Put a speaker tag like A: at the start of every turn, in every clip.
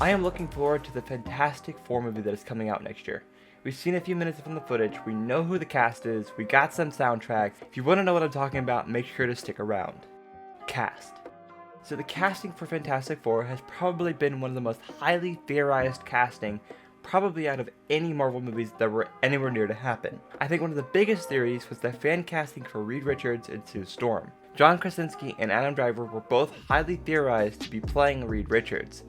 A: I am looking forward to the Fantastic Four movie that is coming out next year. We've seen a few minutes from the footage, we know who the cast is, we got some soundtracks. If you want to know what I'm talking about, make sure to stick around. Cast. So the casting for Fantastic Four has probably been one of the most highly theorized casting probably out of any Marvel movies that were anywhere near to happen. I think one of the biggest theories was the fan casting for Reed Richards and Sue Storm. John Krasinski and Adam Driver were both highly theorized to be playing Reed Richards,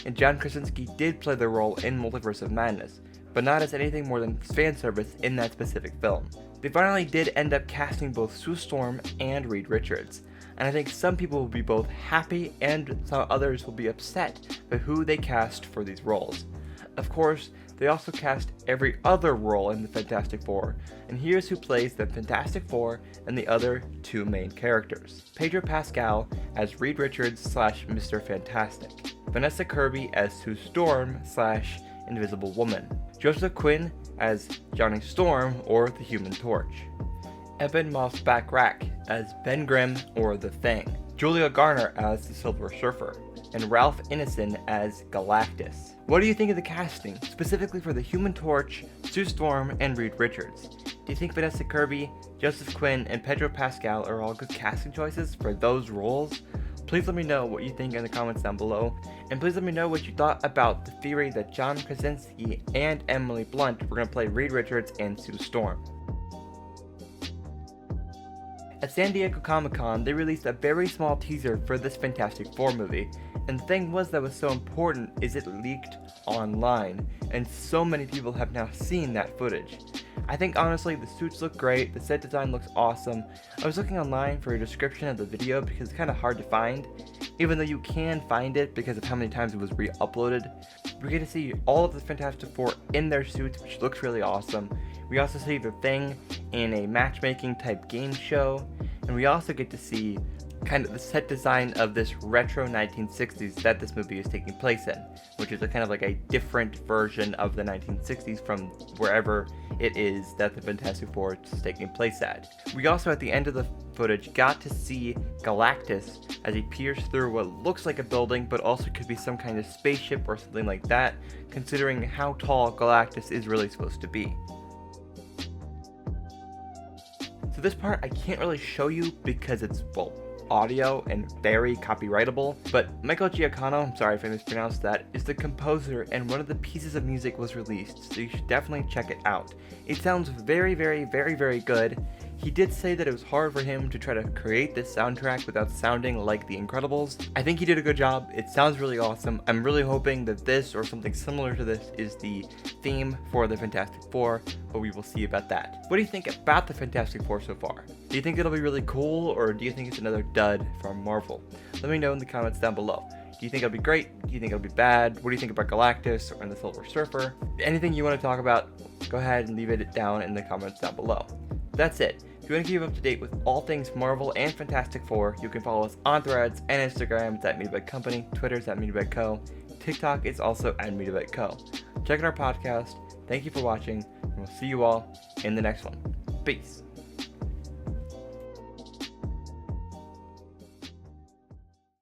A: and John Krasinski did play the role in Multiverse of Madness, but not as anything more than fan service in that specific film. They finally did end up casting both Sue Storm and Reed Richards, and I think some people will be both happy and some others will be upset by who they cast for these roles. Of course, they also cast every other role in the Fantastic Four, and here's who plays the Fantastic Four and the other two main characters. Pedro Pascal as Reed Richards / Mr. Fantastic, Vanessa Kirby as Sue Storm / Invisible Woman, Joseph Quinn as Johnny Storm or the Human Torch, Ebon Moss-Backrack as Ben Grimm or The Thing, Julia Garner as the Silver Surfer, and Ralph Ineson as Galactus. What do you think of the casting, specifically for the Human Torch, Sue Storm, and Reed Richards? Do you think Vanessa Kirby, Joseph Quinn, and Pedro Pascal are all good casting choices for those roles? Please let me know what you think in the comments down below, and please let me know what you thought about the theory that John Krasinski and Emily Blunt were going to play Reed Richards and Sue Storm. At San Diego Comic-Con, they released a very small teaser for this Fantastic Four movie, and the thing that was so important is it leaked online, and so many people have now seen that footage. I think honestly the suits look great, the set design looks awesome. I was looking online for a description of the video because it's kind of hard to find, even though you can find it because of how many times it was re-uploaded. We get to see all of the Fantastic Four in their suits, which looks really awesome. We also see The Thing in a matchmaking type game show, and we also get to see kind of the set design of this retro 1960s that this movie is taking place in, which is a kind of like a different version of the 1960s from wherever it is that the Fantastic Four is taking place at. We also at the end of the footage got to see Galactus as he peers through what looks like a building but also could be some kind of spaceship or something like that, considering how tall Galactus is really supposed to be. So this part I can't really show you because it's, well, audio and very copyrightable, but Michael Giacchino, I'm sorry if I mispronounced that, is the composer and one of the pieces of music was released, so you should definitely check it out. It sounds very good. He did say that it was hard for him to try to create this soundtrack without sounding like The Incredibles. I think he did a good job. It sounds really awesome. I'm really hoping that this or something similar to this is the theme for the Fantastic Four, but we will see about that. What do you think about the Fantastic Four so far? Do you think it'll be really cool, or do you think it's another dud from Marvel? Let me know in the comments down below. Do you think it'll be great? Do you think it'll be bad? What do you think about Galactus or the Silver Surfer? Anything you want to talk about, go ahead and leave it down in the comments down below. That's it. If you want to keep up to date with all things Marvel and Fantastic Four, you can follow us on Threads and Instagram. It's at MediaBite Company, Twitter's at MediaBite Co, TikTok is also at MediaBite Co. Check out our podcast. Thank you for watching, and we'll see you all in the next one. Peace.